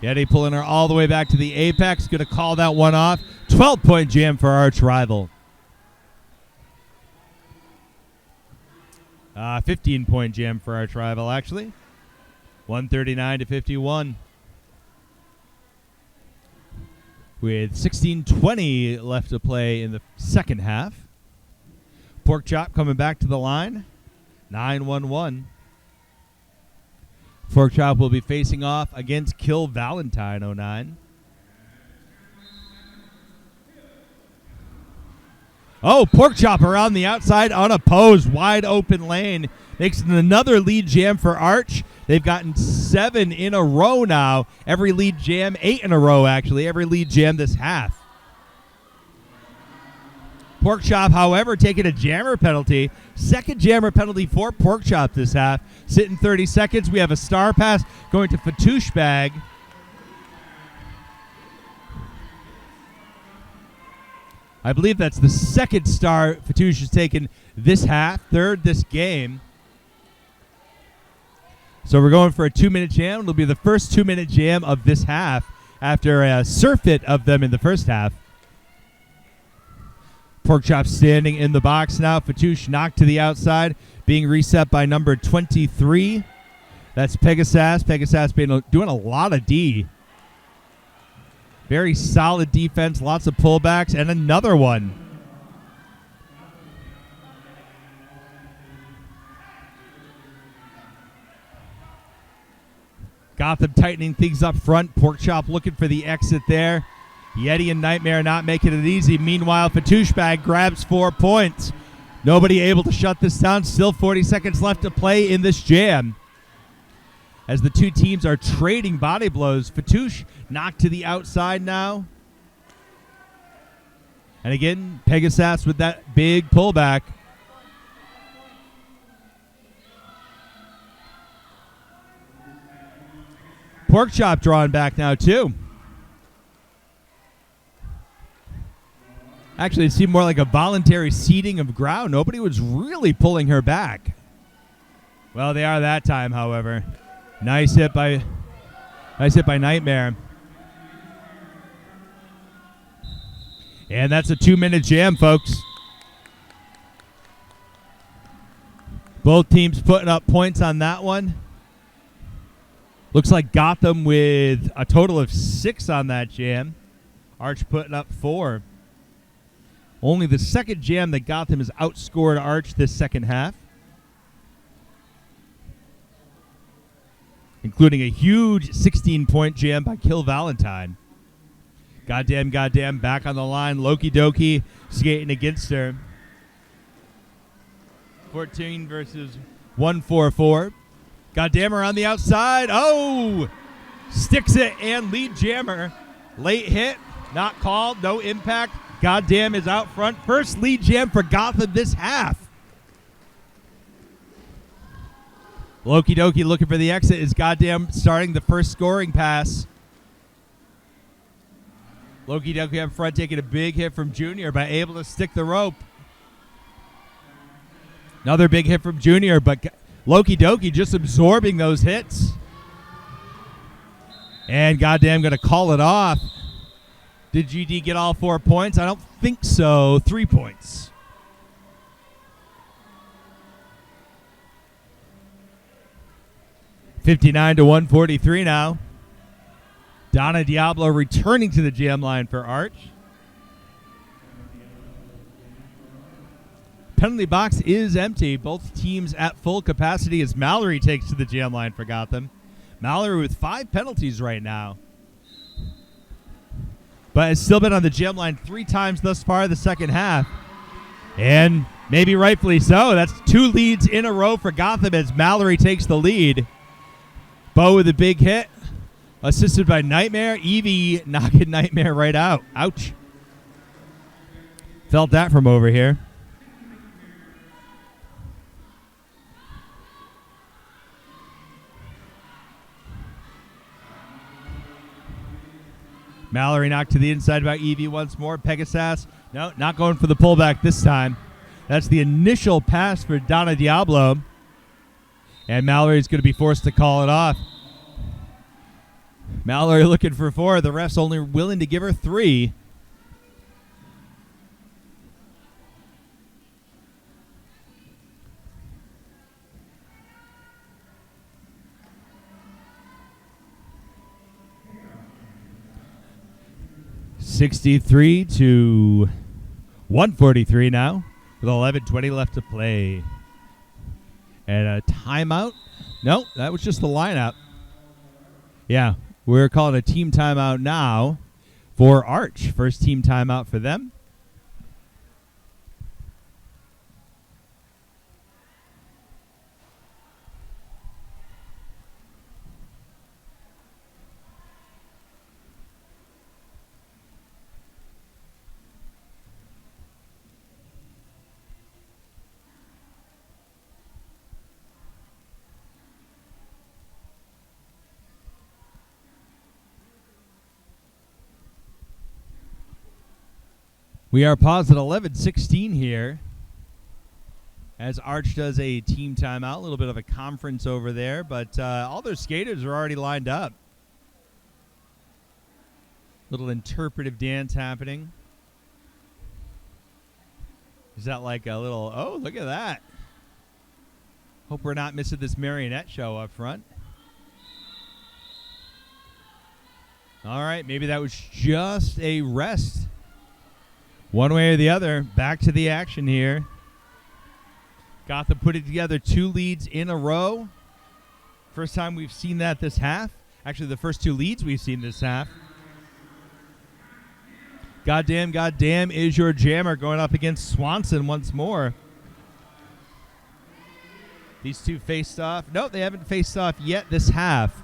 Yeti pulling her all the way back to the apex. Going to call that one off. 12-point jam for arch rival. 15-point jam for arch rival, actually. 139 to 51. with 16:20 left to play in the second half. Pork Chop coming back to the line, 9-1-1. Pork Chop will be facing off against Kill Valentine 09. Oh, Pork Chop around the outside, unopposed, wide open lane. Makes it another lead jam for Arch. They've gotten 7 in a row now. Every lead jam, 8 in a row, actually. Every lead jam this half. Pork Chop, however, taking a jammer penalty. Second jammer penalty for Pork Chop this half. Sitting 30 seconds. We have a star pass going to Fatouche Bag. I believe that's the second star Fatouche has taken this half, third this game. So we're going for a 2-minute jam. It'll be the first 2-minute jam of this half after a surfeit of them in the first half. Pork Chop standing in the box now. Fatouche knocked to the outside, being reset by number 23. That's Pegasus. Pegasus been doing a lot of D. Very solid defense, lots of pullbacks, and another one. Gotham tightening things up front. Pork Chop looking for the exit there. Yeti and Nightmare not making it easy. Meanwhile, Fatouche Bag grabs 4 points. Nobody able to shut this down. Still 40 seconds left to play in this jam. As the two teams are trading body blows. Fatouche knocked to the outside now. And again, Pegasus with that big pullback. Pork Chop drawing back now, too. Actually, it seemed more like a voluntary ceding of ground. Nobody was really pulling her back. Well, they are that time, however. Nice hit by Nightmare. And that's a 2-minute jam, folks. Both teams putting up points on that one. Looks like Gotham with a total of 6 on that jam. Arch putting up 4. Only the second jam that Gotham has outscored Arch this second half. Including a huge 16-point jam by Kill Valentine. Goddamn, back on the line. Loki Doki skating against her. 14 versus 144. Goddamn around the outside. Oh! Sticks it and lead jammer. Late hit. Not called. No impact. Goddamn is out front. First lead jam for Gotham this half. Loki Doki looking for the exit. Is Goddamn starting the first scoring pass. Loki Doki up front taking a big hit from Junior, but able to stick the rope. Another big hit from Junior, but Loki Doki just absorbing those hits. And Goddamn going to call it off. Did GD get all 4 points? I don't think so. 3 points. $59 to 143 now. Donna Diablo returning to the jam line for Arch. Penalty box is empty. Both teams at full capacity as Mallory takes to the jam line for Gotham. Mallory with 5 penalties right now. But has still been on the jam line 3 times thus far the second half. And maybe rightfully so. That's 2 leads in a row for Gotham as Mallory takes the lead. Bo with a big hit. Assisted by Nightmare. Evie knocking Nightmare right out. Ouch. Felt that from over here. Mallory knocked to the inside by Evie once more. Pegasus, no, not going for the pullback this time. That's the initial pass for Donna Diablo. And Mallory's going to be forced to call it off. Mallory looking for 4. The ref's only willing to give her 3. 63 to 143 now, with 11:20 left to play. And a timeout. No, that was just the lineup. Yeah, we're calling a team timeout now for Arch. First team timeout for them. We are paused at 11:16 here as Arch does a team timeout. A little bit of a conference over there, but all their skaters are already lined up. Little interpretive dance happening. Is that like a little, oh, look at that. Hope we're not missing this marionette show up front. All right, maybe that was just a rest. One way or the other, back to the action here. Gotham putting together 2 leads in a row. First time we've seen that this half. Actually, the first 2 leads we've seen this half. Goddamn is your jammer going up against Swanson once more. These two faced off. No, they haven't faced off yet this half.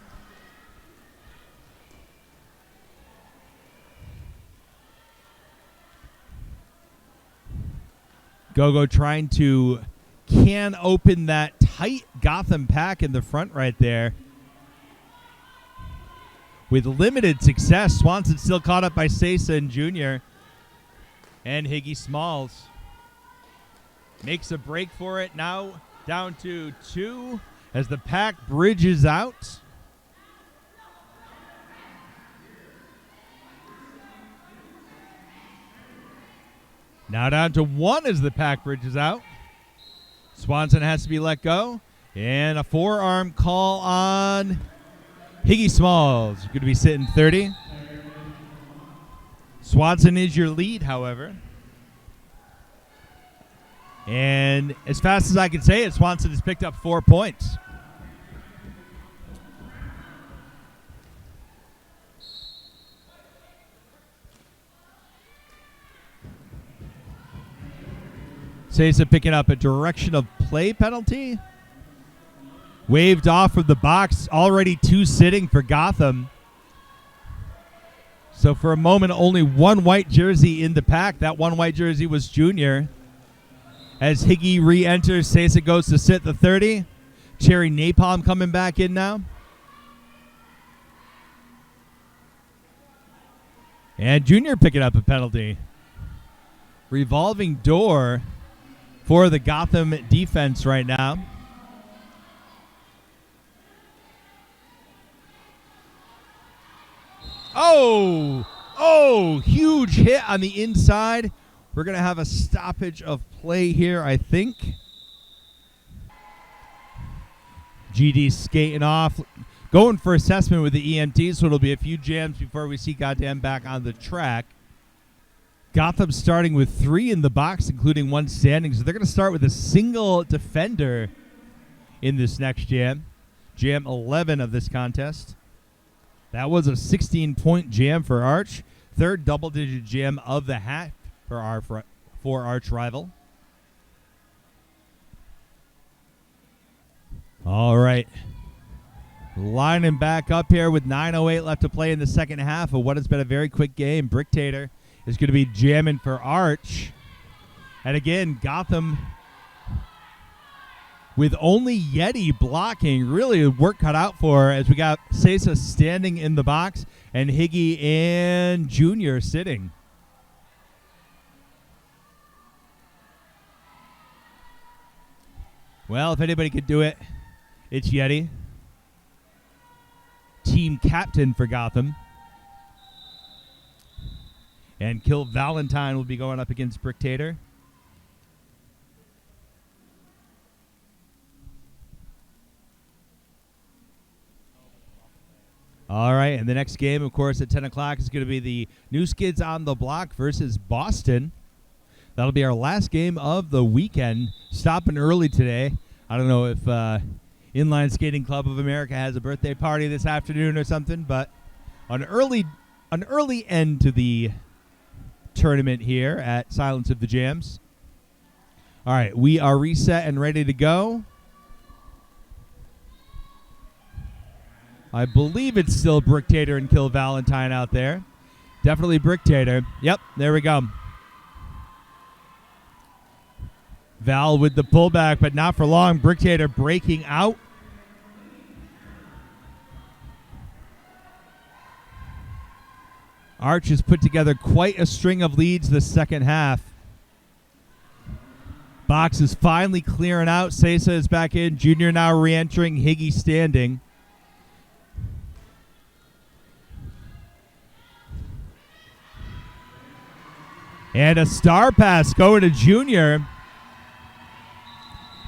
Gogo trying to can open that tight Gotham pack in the front right there. With limited success, Swanson still caught up by Sasa and Jr. And Higgy Smalls makes a break for it. Now down to 2 as the pack bridges out. Now down to 1 as the pack bridges out. Swanson has to be let go. And a forearm call on Higgy Smalls. Going to be sitting 30. Swanson is your lead, however. And as fast as I can say it, Swanson has picked up 4 points. Sasa picking up a direction of play penalty. Waved off from the box. Already 2 sitting for Gotham. So for a moment, only 1 white jersey in the pack. That 1 white jersey was Junior. As Higgy re-enters, Sasa goes to sit the 30. Cherry Napalm coming back in now. And Junior picking up a penalty. Revolving door for the Gotham defense right now. Oh, huge hit on the inside. We're going to have a stoppage of play here, I think. GD skating off, going for assessment with the EMT, so it'll be a few jams before we see Goddamn back on the track. Gotham starting with 3 in the box, including 1 standing. So they're going to start with a single defender in this next jam. Jam 11 of this contest. That was a 16-point jam for Arch. 3rd double-digit jam of the hat for our Arch rival. All right. Lining back up here with 9:08 left to play in the second half of what has been a very quick game. Bricktator is going to be jamming for Arch. And again, Gotham with only Yeti blocking. Really work cut out for her as we got Sasa standing in the box and Higgy and Junior sitting. Well, if anybody could do it, it's Yeti. Team captain for Gotham. And Kill Valentine will be going up against Bricktator. All right, and the next game, of course, at 10 o'clock is going to be the New Skids on the Block versus Boston. That'll be our last game of the weekend. Stopping early today. I don't know if Inline Skating Club of America has a birthday party this afternoon or something, but an early end to the tournament here at Silence of the Jams. All right, we are reset and ready to go. I believe it's still Bricktator and Kill Valentine out there. Definitely Bricktator. Yep, there we go. Val with the pullback, but not for long. Bricktator breaking out. Arch has put together quite a string of leads the second half. Box is finally clearing out. Sesa is back in. Junior now re-entering. Higgy standing. And a star pass going to Junior.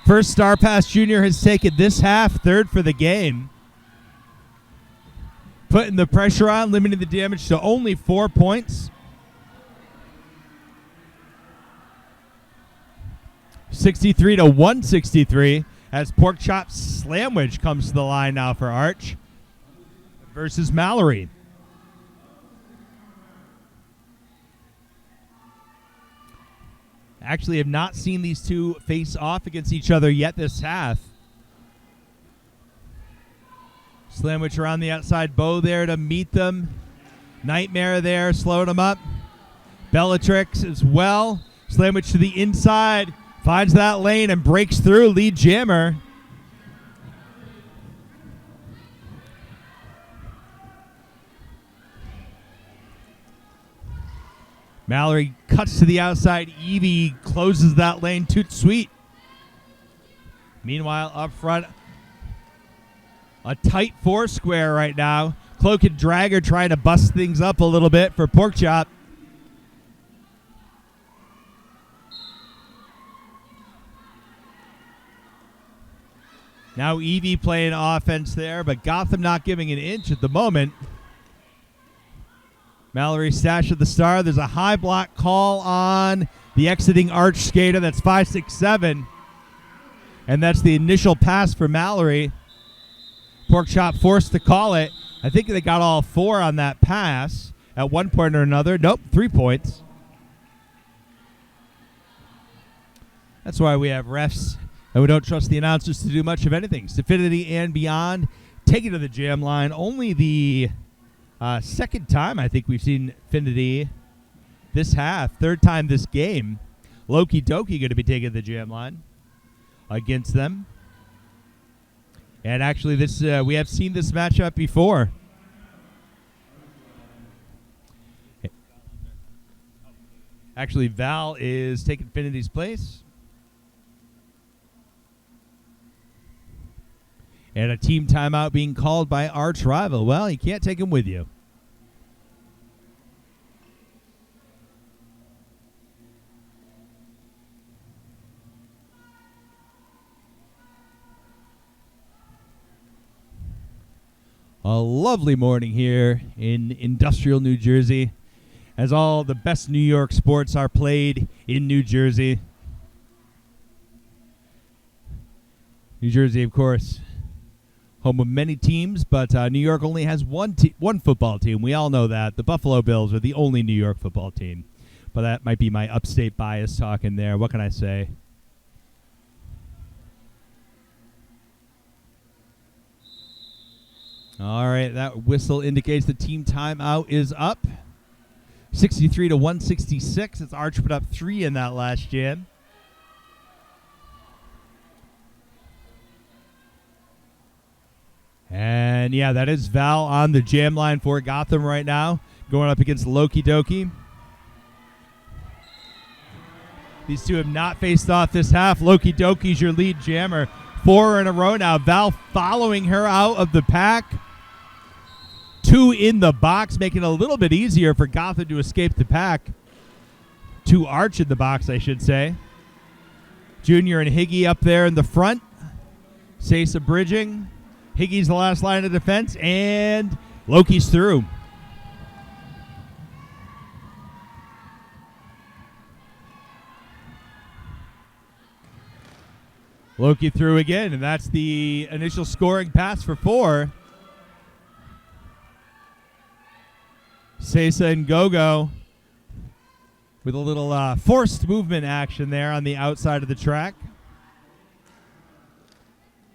First star pass Junior has taken this half, third for the game. Putting the pressure on, limiting the damage to only 4 points. 63 to 163 as Pork Chop Slamwich comes to the line now for Arch versus Mallory. Actually have not seen these two face off against each other yet this half. Slamwich around the outside bow there to meet them. Nightmare there, slowed him up. Bellatrix as well. Slamwich to the inside. Finds that lane and breaks through. Lead jammer. Mallory cuts to the outside. Evie closes that lane. Toot sweet. Meanwhile, up front, a tight four square right now. Cloak and Dragger trying to bust things up a little bit for Porkchop. Now Evie playing offense there, but Gotham not giving an inch at the moment. Mallory stash of the star. There's a high block call on the exiting Arch skater. That's 5-6-7. And that's the initial pass for Mallory. Porkchop forced to call it. I think they got all 4 on that pass at one point or another. Nope, 3 points. That's why we have refs, and we don't trust the announcers to do much of anything. Stupidity and Beyond take it to the jam line. Only the second time I think we've seen Finity this half. Third time this game. Loki Doki going to be taking the jam line against them. And actually, this we have seen this matchup before. Actually, Val is taking Finity's place. And a team timeout being called by Arch rival. Well, you can't take him with you. A lovely morning here in industrial New Jersey, as all the best New York sports are played in New Jersey. New Jersey, of course, home of many teams, but New York only has one football team. We all know that. The Buffalo Bills are the only New York football team. But that might be my upstate bias talking there. What can I say? All right, that whistle indicates the team timeout is up. 63 to 166. It's Arch put up 3 in that last jam. And yeah, that is Val on the jam line for Gotham right now, going up against Loki Doki. These two have not faced off this half. Loki Doki's your lead jammer. 4 in a row now. Val following her out of the pack. 2 in the box, making it a little bit easier for Gotham to escape the pack. 2 Arch in the box, I should say. Junior and Higgy up there in the front. Sesa bridging. Higgy's the last line of defense, and Loki's through. Loki through again, and that's the initial scoring pass for 4. Sesa and Gogo with a little forced movement action there on the outside of the track.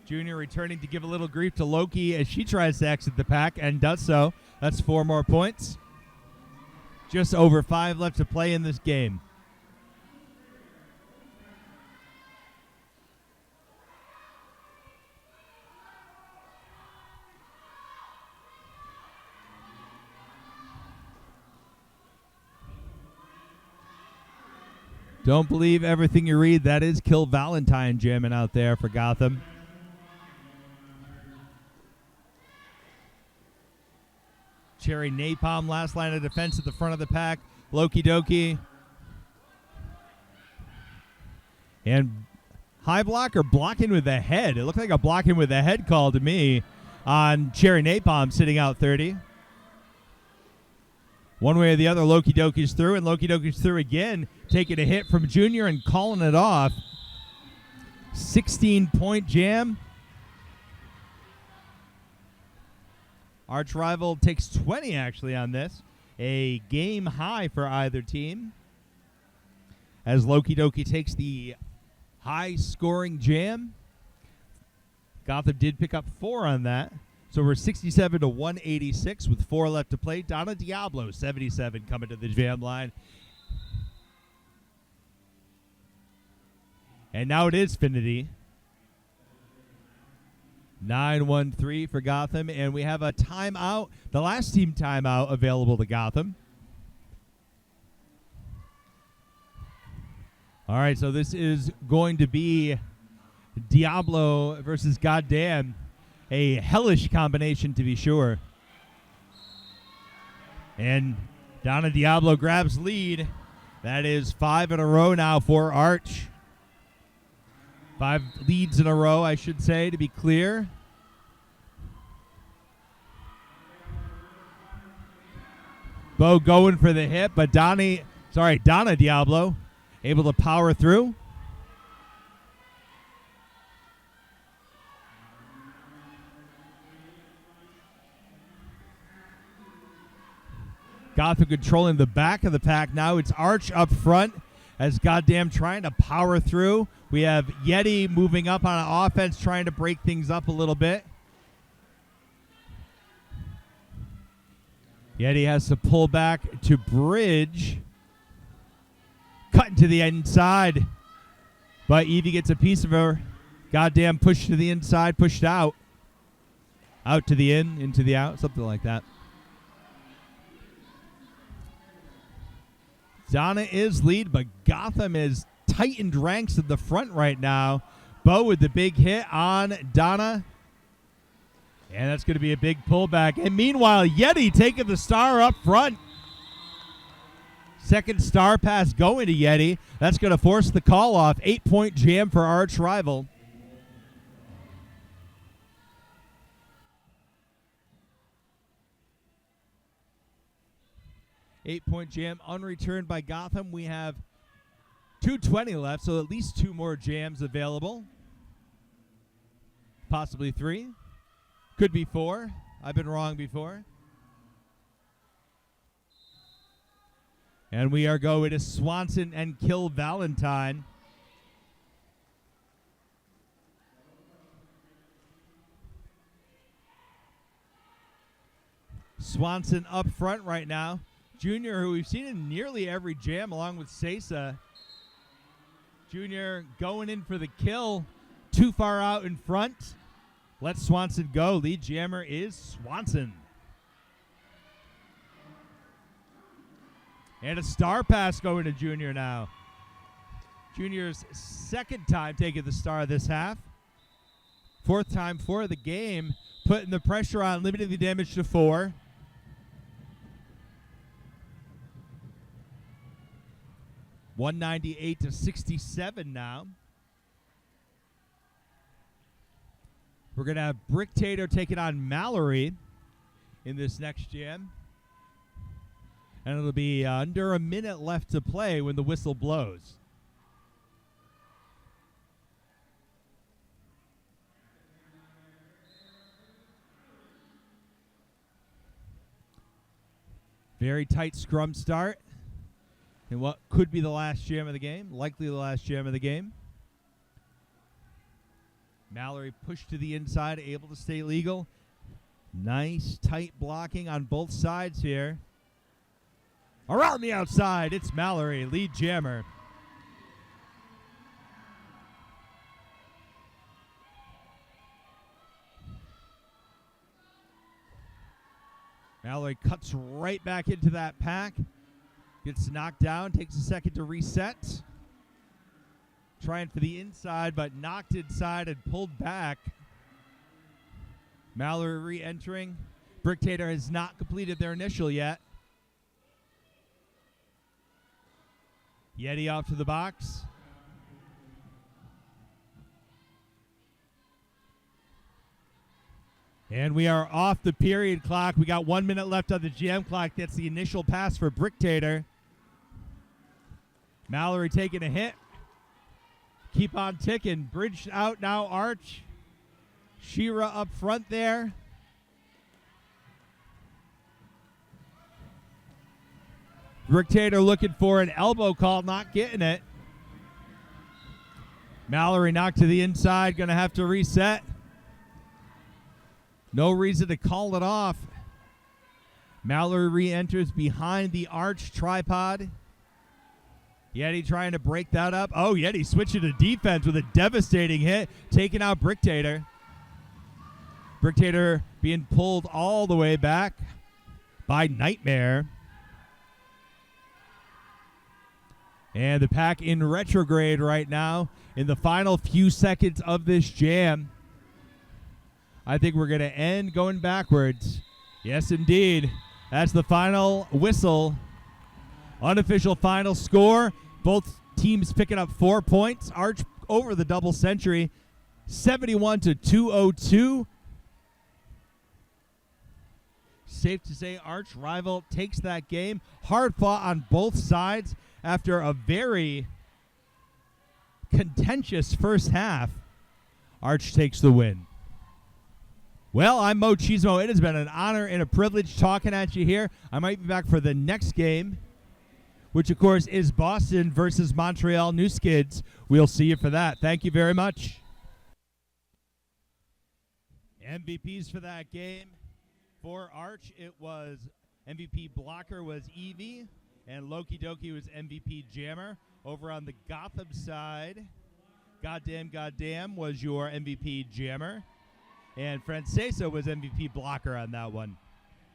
Junior returning to give a little grief to Loki as she tries to exit the pack and does so. That's 4 more points. Just over 5 left to play in this game. Don't believe everything you read. That is Kill Valentine jamming out there for Gotham. Cherry Napalm, last line of defense at the front of the pack. Loki Doki. And high block or blocking with the head. It looked like a blocking with the head call to me on Cherry Napalm sitting out 30. One way or the other, Loki Doki's through, and Loki Doki's through again, taking a hit from Junior and calling it off. 16-point jam. Arch rival takes 20 actually on this. A game high for either team. As Loki Doki takes the high scoring jam. Gotham did pick up 4 on that. So we're 67 to 186 with 4 left to play. Donna Diablo, 77, coming to the jam line. And now it is Finity. 9-1-3 for Gotham. And we have a timeout, the last team timeout available to Gotham. All right, so this is going to be Diablo versus Goddamn. A hellish combination, to be sure. And Donna Diablo grabs lead. That is 5 in a row now for Arch. 5 leads in a row, I should say, to be clear. Bo going for the hit, but Donna Diablo able to power through. Gotham controlling the back of the pack now. It's Arch up front as Goddamn trying to power through. We have Yeti moving up on offense, trying to break things up a little bit. Yeti has to pull back to bridge. Cutting to the inside. But Evie gets a piece of her. Goddamn pushed to the inside, pushed out. Out to the in, into the out, something like that. Donna is lead, but Gotham is tightened ranks at the front right now. Bo with the big hit on Donna. And that's going to be a big pullback. And meanwhile, Yeti taking the star up front. Second star pass going to Yeti. That's going to force the call off. 8-point jam for Arch rival. Eight-point jam unreturned by Gotham. We have 2:20 left, so at least 2 more jams available. Possibly 3. Could be 4. I've been wrong before. And we are going to Swanson and Kill Valentine. Swanson up front right now. Junior, who we've seen in nearly every jam along with Sesa. Junior going in for the kill. Too far out in front. Let Swanson go. Lead jammer is Swanson. And a star pass going to Junior now. Junior's second time taking the star this half. 4th time for the game. Putting the pressure on, limiting the damage to 4. $198 to 67 now. We're going to have Brick Tato taking on Mallory. in this next jam. And it'll be under a minute left to play when the whistle blows. Very tight scrum start in what could be the last jam of the game, likely the last jam of the game. Mallory pushed to the inside, able to stay legal. Nice tight blocking on both sides here. Around the outside, it's Mallory, lead jammer. Mallory cuts right back into that pack. Gets knocked down, takes a second to reset. Trying for the inside, but knocked inside and pulled back. Mallory re-entering. Bricktator has not completed their initial yet. Yeti off to the box. And we are off the period clock. We got 1 minute left on the jam clock. That's the initial pass for Bricktator. Mallory taking a hit. Keep on ticking. Bridge out now, Arch. Shira up front there. Bricktator looking for an elbow call, not getting it. Mallory knocked to the inside, going to have to reset. No reason to call it off. Mallory re-enters behind the Arch tripod. Yeti trying to break that up. Oh, Yeti switching to defense with a devastating hit, taking out Bricktator. Bricktator being pulled all the way back by Nightmare. And the pack in retrograde right now in the final few seconds of this jam. I think we're going to end going backwards. Yes, indeed. That's the final whistle. Unofficial final score. Both teams picking up 4 points. Arch over the double century. 71-202. Safe to say Arch rival takes that game. Hard fought on both sides after a very contentious first half. Arch takes the win. Well, I'm Mo Chismo. It has been an honor and a privilege talking at you here. I might be back for the next game, which, of course, is Boston versus Montreal New Skids. We'll see you for that. Thank you very much. MVPs for that game. For Arch, it was MVP blocker was Evie, and Loki Doki was MVP jammer. Over on the Gotham side, Goddamn was your MVP jammer. And Francesa was MVP blocker on that one.